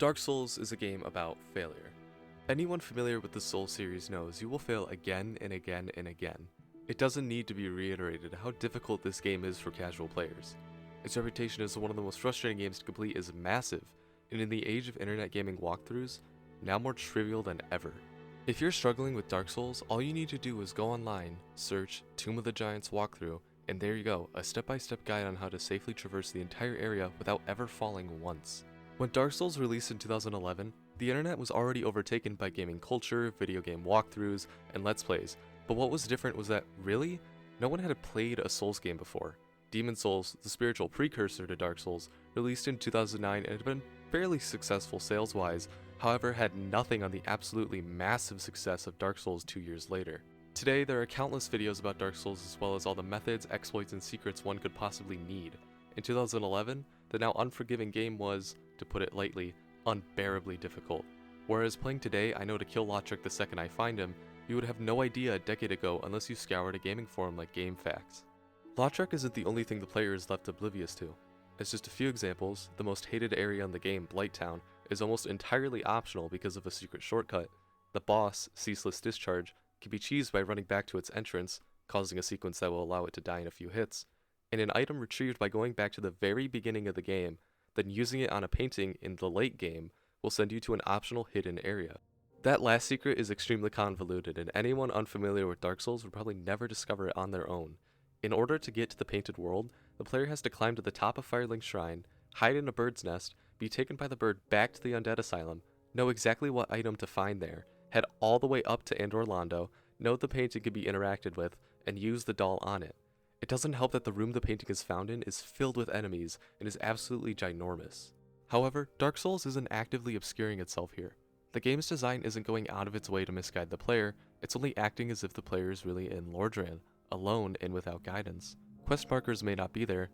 Dark Souls is a game about failure. Anyone familiar with the Souls series knows you will fail again and again and again. It doesn't need to be reiterated how difficult this game is for casual players. Its reputation as one of the most frustrating games to complete is massive, and in the age of internet gaming walkthroughs, now more trivial than ever. If you're struggling with Dark Souls, all you need to do is go online, search Tomb of the Giants walkthrough, and there you go, a step-by-step guide on how to safely traverse the entire area without ever falling once. When Dark Souls released in 2011, the internet was already overtaken by gaming culture, video game walkthroughs, and let's plays, but what was different was that, really, no one had played a Souls game before. Demon's Souls, the spiritual precursor to Dark Souls, released in 2009 and had been fairly successful sales-wise, however had nothing on the absolutely massive success of Dark Souls 2 years later. Today, there are countless videos about Dark Souls as well as all the methods, exploits, and secrets one could possibly need. In 2011, the now unforgiving game was, to put it lightly, unbearably difficult. Whereas playing today, I know to kill Lautrec the second I find him, you would have no idea a decade ago unless you scoured a gaming forum like GameFAQs. Lautrec isn't the only thing the player is left oblivious to. As just a few examples, the most hated area in the game, Blighttown, is almost entirely optional because of a secret shortcut. The boss, Ceaseless Discharge, can be cheesed by running back to its entrance, causing a sequence that will allow it to die in a few hits, and an item retrieved by going back to the very beginning of the game, then using it on a painting in the late game will send you to an optional hidden area. That last secret is extremely convoluted, and anyone unfamiliar with Dark Souls would probably never discover it on their own. In order to get to the painted world, the player has to climb to the top of Firelink Shrine, hide in a bird's nest, be taken by the bird back to the Undead Asylum, know exactly what item to find there, head all the way up to Andor Londo, know the painting can be interacted with, and use the doll on it. It doesn't help that the room the painting is found in is filled with enemies and is absolutely ginormous. However, Dark Souls isn't actively obscuring itself here. The game's design isn't going out of its way to misguide the player, it's only acting as if the player is really in Lordran, alone and without guidance. Quest markers may not be there,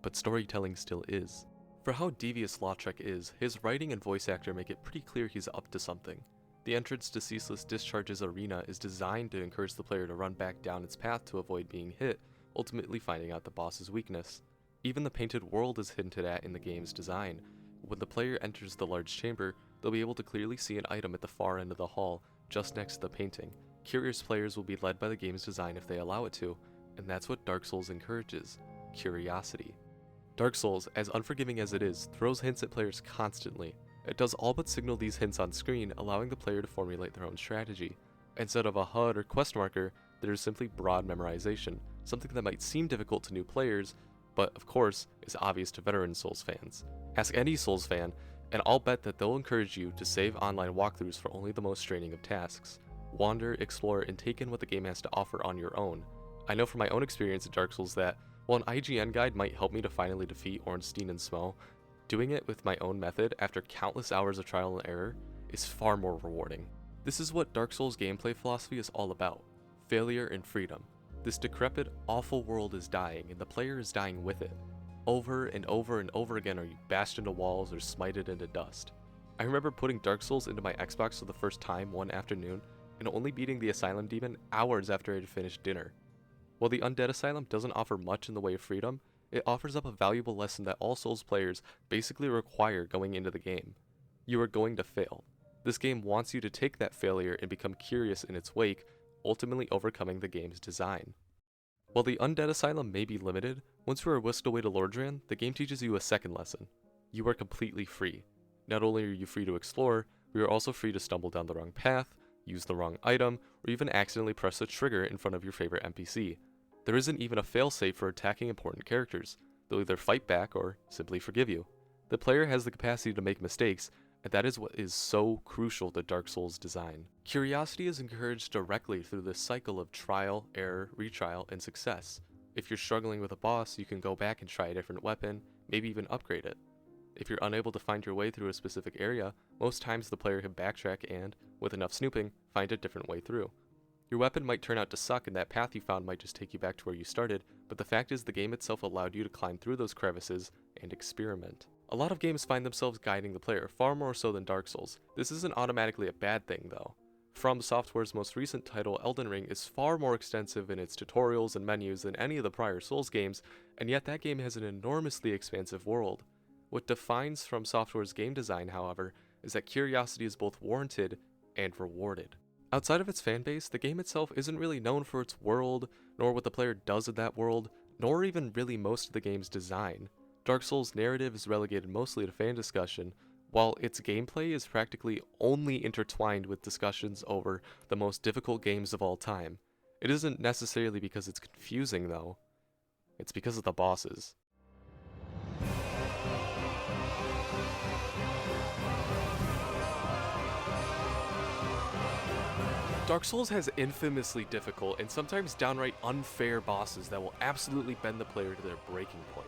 but storytelling still is. For how devious Lautrec is, his writing and voice actor make it pretty clear he's up to something. The entrance to Ceaseless Discharge's arena is designed to encourage the player to run back down its path to avoid being hit, ultimately finding out the boss's weakness. Even the painted world is hinted at in the game's design. When the player enters the large chamber, they'll be able to clearly see an item at the far end of the hall, just next to the painting. Curious players will be led by the game's design if they allow it to, and that's what Dark Souls encourages: curiosity. Dark Souls, as unforgiving as it is, throws hints at players constantly. It does all but signal these hints on screen, allowing the player to formulate their own strategy. Instead of a HUD or quest marker, there is simply broad memorization, something that might seem difficult to new players, but of course is obvious to veteran Souls fans. Ask any Souls fan, and I'll bet that they'll encourage you to save online walkthroughs for only the most straining of tasks. Wander, explore, and take in what the game has to offer on your own. I know from my own experience at Dark Souls that, while an IGN guide might help me to finally defeat Ornstein and Smo, doing it with my own method after countless hours of trial and error is far more rewarding. This is what Dark Souls gameplay philosophy is all about: failure and freedom. This decrepit, awful world is dying, and the player is dying with it. Over and over and over again are you bashed into walls or smited into dust. I remember putting Dark Souls into my Xbox for the first time one afternoon, and only beating the Asylum Demon hours after I had finished dinner. While the Undead Asylum doesn't offer much in the way of freedom, it offers up a valuable lesson that all Souls players basically require going into the game. You are going to fail. This game wants you to take that failure and become curious in its wake, ultimately overcoming the game's design. While the Undead Asylum may be limited, once you are whisked away to Lordran, the game teaches you a second lesson. You are completely free. Not only are you free to explore, but you are also free to stumble down the wrong path, use the wrong item, or even accidentally press the trigger in front of your favorite NPC. There isn't even a failsafe for attacking important characters. They'll either fight back or simply forgive you. The player has the capacity to make mistakes, and that is what is so crucial to Dark Souls' design. Curiosity is encouraged directly through this cycle of trial, error, retrial, and success. If you're struggling with a boss, you can go back and try a different weapon, maybe even upgrade it. If you're unable to find your way through a specific area, most times the player can backtrack and, with enough snooping, find a different way through. Your weapon might turn out to suck and that path you found might just take you back to where you started, but the fact is the game itself allowed you to climb through those crevices and experiment. A lot of games find themselves guiding the player, far more so than Dark Souls. This isn't automatically a bad thing though. From Software's most recent title, Elden Ring, is far more extensive in its tutorials and menus than any of the prior Souls games, and yet that game has an enormously expansive world. What defines From Software's game design, however, is that curiosity is both warranted and rewarded. Outside of its fanbase, the game itself isn't really known for its world, nor what the player does in that world, nor even really most of the game's design. Dark Souls' narrative is relegated mostly to fan discussion, while its gameplay is practically only intertwined with discussions over the most difficult games of all time. It isn't necessarily because it's confusing though, it's because of the bosses. Dark Souls has infamously difficult and sometimes downright unfair bosses that will absolutely bend the player to their breaking point.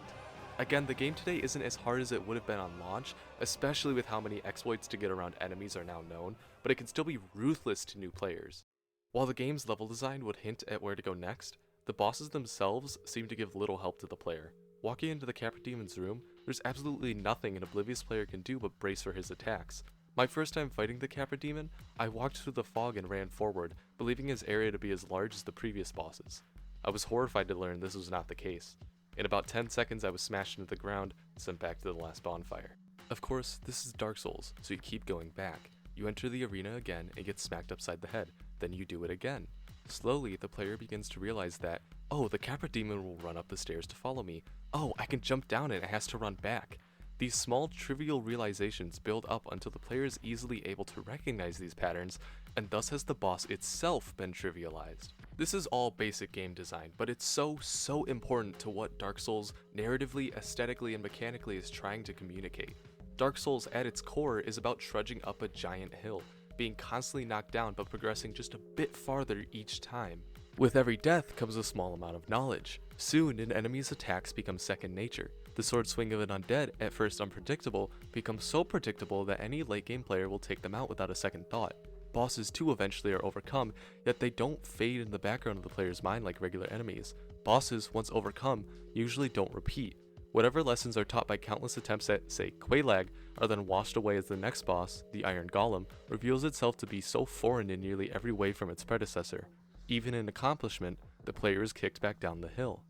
Again, the game today isn't as hard as it would have been on launch, especially with how many exploits to get around enemies are now known, but it can still be ruthless to new players. While the game's level design would hint at where to go next, the bosses themselves seem to give little help to the player. Walking into the Capra Demon's room, there's absolutely nothing an oblivious player can do but brace for his attacks. My first time fighting the Capra Demon, I walked through the fog and ran forward, believing his area to be as large as the previous bosses. I was horrified to learn this was not the case. In about 10 seconds I was smashed into the ground, sent back to the last bonfire. Of course, this is Dark Souls, so you keep going back. You enter the arena again and get smacked upside the head, then you do it again. Slowly, the player begins to realize that, oh, the Capra Demon will run up the stairs to follow me. Oh, I can jump down and it has to run back. These small, trivial realizations build up until the player is easily able to recognize these patterns, and thus has the boss itself been trivialized. This is all basic game design, but it's so important to what Dark Souls narratively, aesthetically, and mechanically is trying to communicate. Dark Souls at its core is about trudging up a giant hill, being constantly knocked down but progressing just a bit farther each time. With every death comes a small amount of knowledge. Soon, an enemy's attacks become second nature. The sword swing of an undead, at first unpredictable, becomes so predictable that any late game player will take them out without a second thought. Bosses too eventually are overcome, yet they don't fade in the background of the player's mind like regular enemies. Bosses, once overcome, usually don't repeat. Whatever lessons are taught by countless attempts at, say, Quelaag, are then washed away as the next boss, the Iron Golem, reveals itself to be so foreign in nearly every way from its predecessor. Even in accomplishment, the player is kicked back down the hill.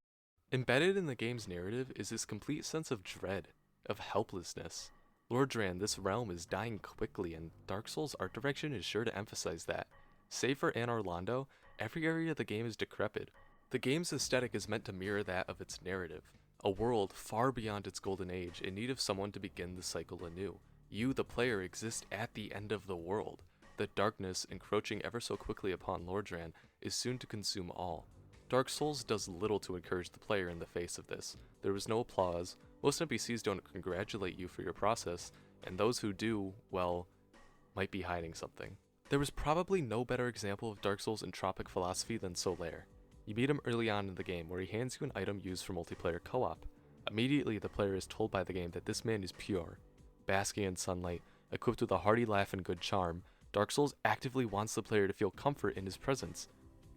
Embedded in the game's narrative is this complete sense of dread, of helplessness. Lordran, this realm is dying quickly, and Dark Souls' art direction is sure to emphasize that. Save for Anor Londo, every area of the game is decrepit. The game's aesthetic is meant to mirror that of its narrative, a world far beyond its golden age in need of someone to begin the cycle anew. You, the player, exist at the end of the world. The darkness, encroaching ever so quickly upon Lordran, is soon to consume all. Dark Souls does little to encourage the player in the face of this. There is no applause, most NPCs don't congratulate you for your process, and those who do, well, might be hiding something. There is probably no better example of Dark Souls' entropic philosophy than Solaire. You meet him early on in the game where he hands you an item used for multiplayer co-op. Immediately the player is told by the game that this man is pure. Basking in sunlight, equipped with a hearty laugh and good charm, Dark Souls actively wants the player to feel comfort in his presence.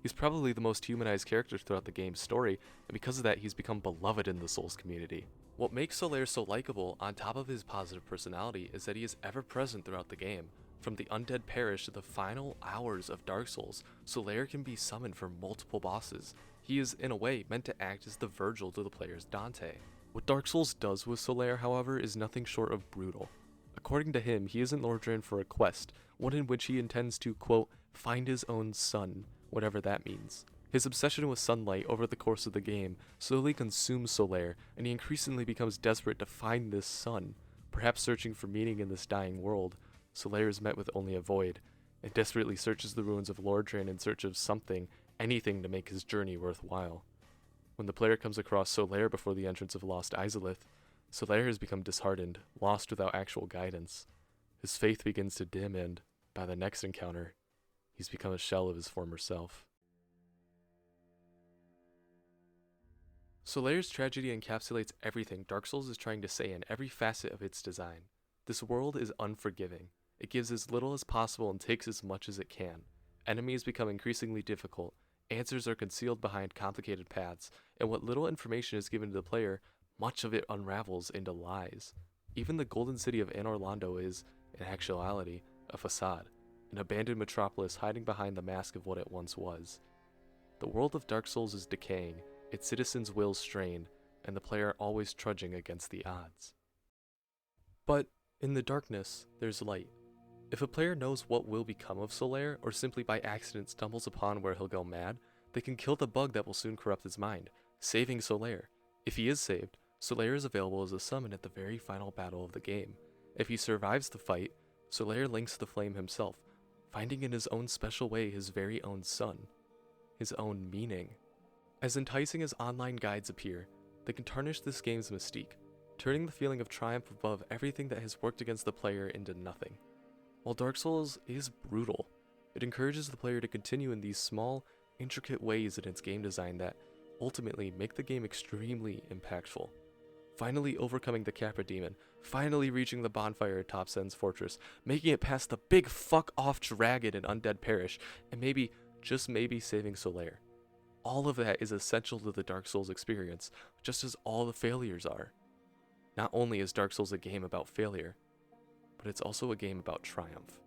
He's probably the most humanized character throughout the game's story, and because of that he's become beloved in the Souls community. What makes Solaire so likable, on top of his positive personality, is that he is ever present throughout the game. From the Undead Parish to the final hours of Dark Souls, Solaire can be summoned for multiple bosses. He is, in a way, meant to act as the Virgil to the player's Dante. What Dark Souls does with Solaire, however, is nothing short of brutal. According to him, he isn't Lordran for a quest, one in which he intends to, quote, find his own sun, whatever that means. His obsession with sunlight over the course of the game slowly consumes Solaire, and he increasingly becomes desperate to find this sun. Perhaps searching for meaning in this dying world, Solaire is met with only a void, and desperately searches the ruins of Lordran in search of something, anything to make his journey worthwhile. When the player comes across Solaire before the entrance of Lost Izalith, Solaire has become disheartened, lost without actual guidance. His faith begins to dim and, by the next encounter, he's become a shell of his former self. Solaire's tragedy encapsulates everything Dark Souls is trying to say in every facet of its design. This world is unforgiving. It gives as little as possible and takes as much as it can. Enemies become increasingly difficult, answers are concealed behind complicated paths, and what little information is given to the player, much of it unravels into lies. Even the golden city of Anor Londo is, in actuality, a facade, an abandoned metropolis hiding behind the mask of what it once was. The world of Dark Souls is decaying, its citizens' wills strained, and the player always trudging against the odds. But in the darkness, there's light. If a player knows what will become of Solaire, or simply by accident stumbles upon where he'll go mad, they can kill the bug that will soon corrupt his mind, saving Solaire. If he is saved, Solaire is available as a summon at the very final battle of the game. If he survives the fight, Solaire links the flame himself, finding in his own special way his very own sun, his own meaning. As enticing as online guides appear, they can tarnish this game's mystique, turning the feeling of triumph above everything that has worked against the player into nothing. While Dark Souls is brutal, it encourages the player to continue in these small, intricate ways in its game design that ultimately make the game extremely impactful. Finally overcoming the Capra Demon, finally reaching the bonfire atop Sen's fortress, making it past the big fuck-off dragon in Undead Parish, and maybe, just maybe, saving Solaire. All of that is essential to the Dark Souls experience, just as all the failures are. Not only is Dark Souls a game about failure, but it's also a game about triumph.